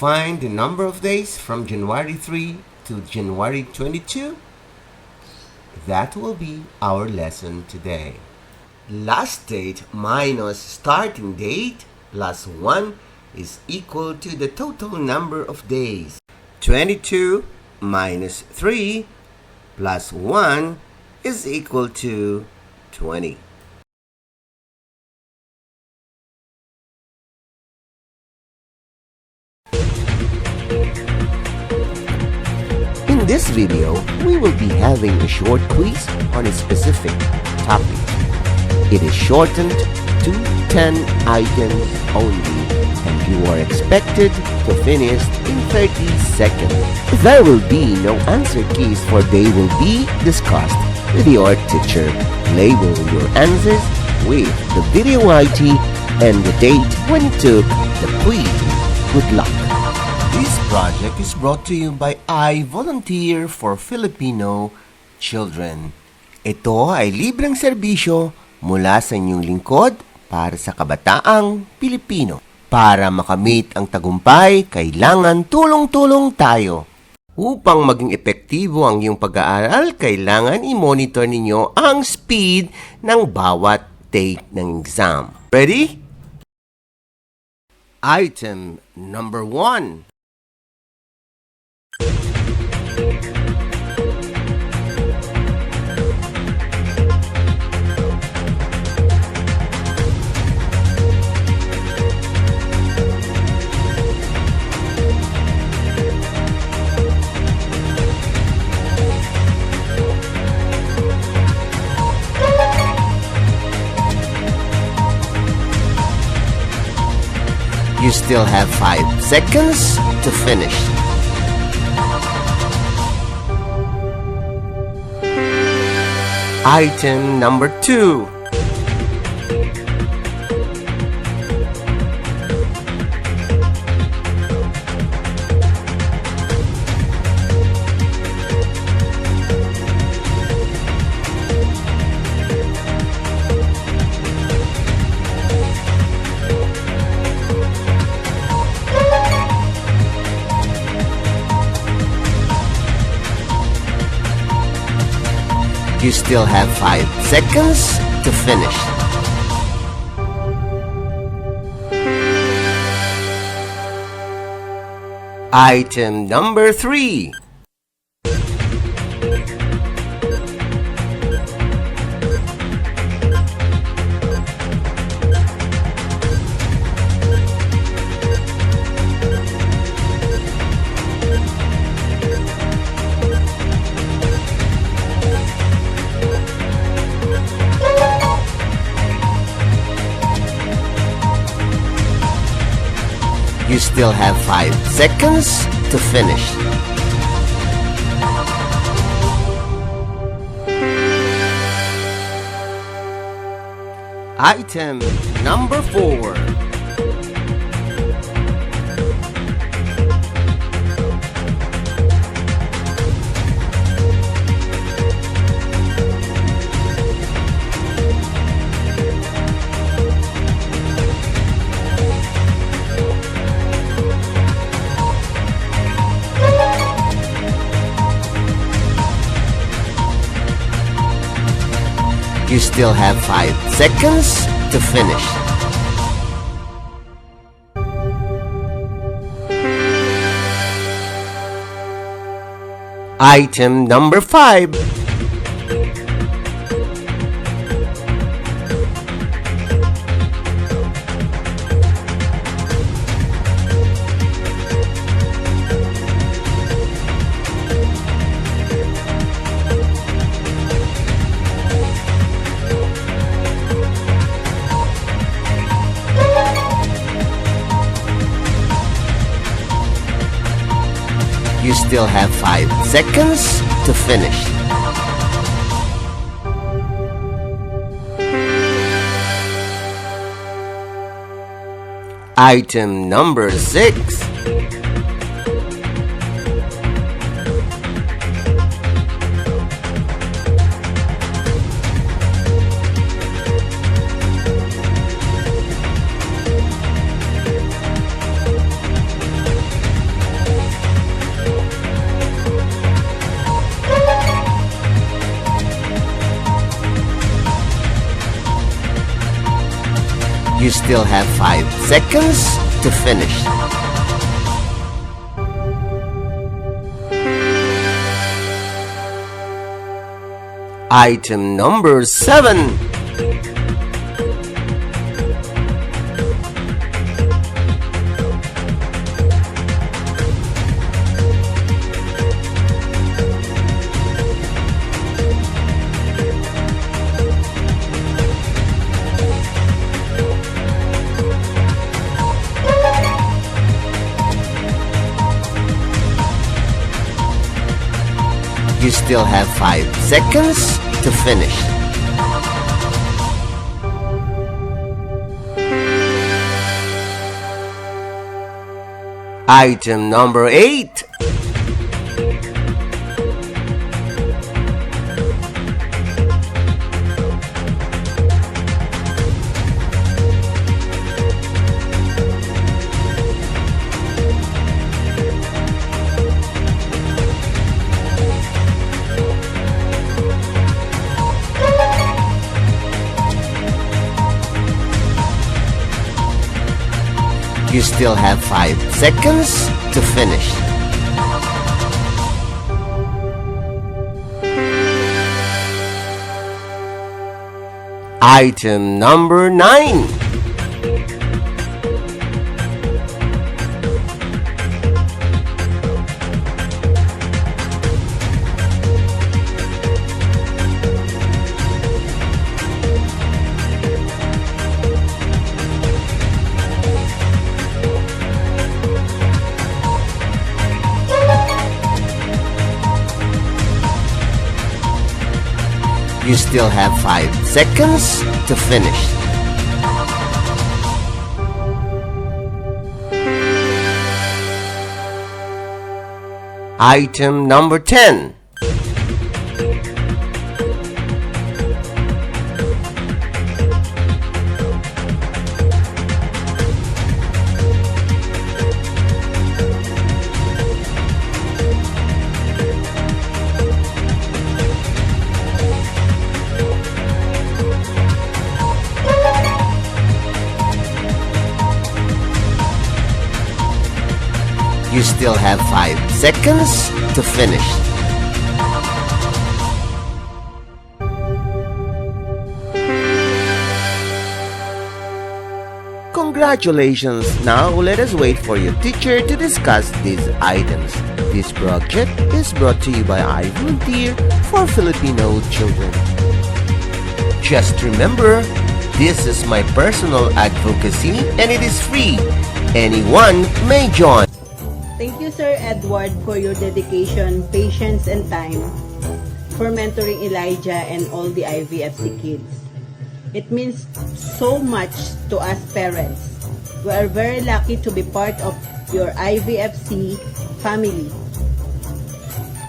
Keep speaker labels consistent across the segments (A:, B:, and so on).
A: find the number of days from January 3 to January 22? That will be our lesson today. Last date minus starting date plus 1 is equal to the total number of days. 22 minus 3 plus 1 is equal to 20. In this video, we will be having a short quiz on a specific topic. It is shortened to 10 items only, and you are expected to finish in 30 seconds. There will be no answer keys, for they will be discussed with your teacher. Label your answers with the video ID and the date when you took the quiz. Good luck! This project is brought to you by I Volunteer for Filipino Children. Ito ay libreng serbisyo mula sa inyong lingkod para sa kabataang Pilipino. Para makamit ang tagumpay, kailangan tulong-tulong tayo. Upang maging epektibo ang iyong pag-aaral, kailangan i-monitor ninyo ang speed ng bawat date ng exam. Ready? Item number 1. You still have 5 seconds to finish. Item number 2. You still have 5 seconds to finish. Item number 3. You still have 5 seconds to finish. Item number 4. You still have 5 seconds to finish. Item number 5. You still have 5 seconds to finish. Item number 6. You still have 5 seconds to finish. Item number 7. You still have 5 seconds to finish. Item number 8. You still have 5 seconds to finish. Item number 9. You still have 5 seconds to finish. Item number 10. You still have 5 seconds to finish. Congratulations! Now let us wait for your teacher to discuss these items. This project is brought to you by I Volunteer for Filipino Children. Just remember, this is my personal advocacy and it is free. Anyone may join.
B: Thank you, Sir Edward, for your dedication, patience, and time for mentoring Elijah and all the IVFC kids. It means so much to us parents. We are very lucky to be part of your IVFC family.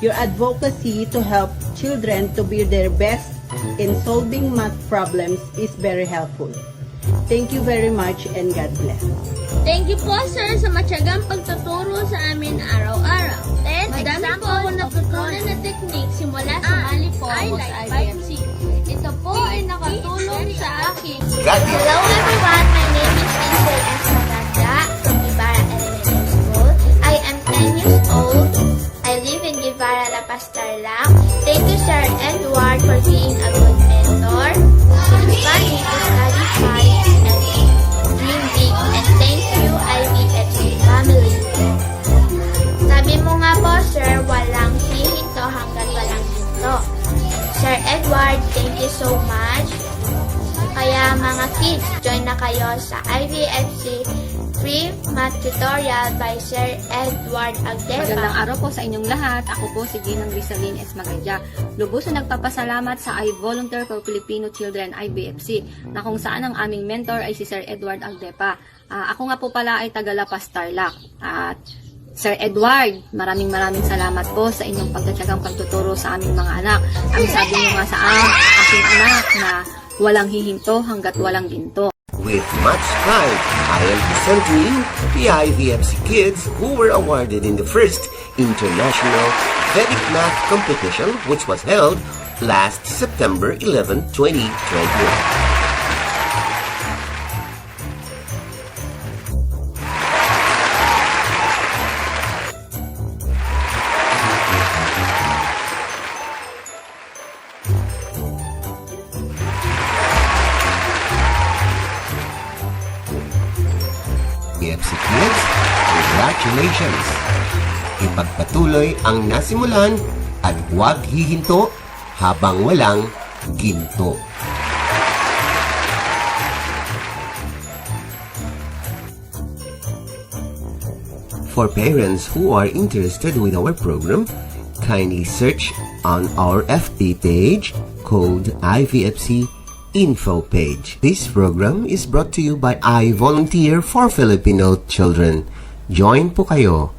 B: Your advocacy to help children to be their best in solving math problems is very helpful. Thank you very much and God bless.
C: Thank you po, sir, sa matyagang pagtuturo sa amin araw-araw. Madami po ako natutunan na technique simula sumali po ako sa IVFC. Ito po ay nakatulong sa akin.
D: Hello everyone, my name is Angel Esmeralda from Guevara Elementary School. I am 10 years old. I live in Guevara, La Pastarlac. Thank you, Sir Edward, for being a good mentor. Inspire me to study hard and dream big. And thank you, IVFC family. Sabi mo nga po, Sir, walang hihinto hanggang walang hinto. Sir Edward, thank you so much. Kaya mga kids, join na kayo sa IVFC Free Math Tutorial by Sir Edward Agdepa.
E: Magandang araw po sa inyong lahat. Ako po si Ginang Rizalin S. Magadya. Lubos na nagpapasalamat sa I Volunteer for Filipino Children IVFC na kung saan ang aming mentor ay si Sir Edward Agdepa. Ako nga po pala ay taga La Paz, Tarlac. At Sir Edward, maraming salamat po sa inyong pagtatyagang pagtuturo sa aming mga anak. Ang sabi niyo nga sa aking anak na walang hihinto hanggat walang ginto.
A: With much pride, I am presenting you the IVFC kids who were awarded in the first International Vedic Math Competition, which was held last September 11, 2021. preparations. Ipagpatuloy ang nasimulan at huwag hihinto habang walang ginto. For parents who are interested with our program, kindly search on our FB page called IVFC Info page. This program is brought to you by I Volunteer for Filipino Children. Join po kayo.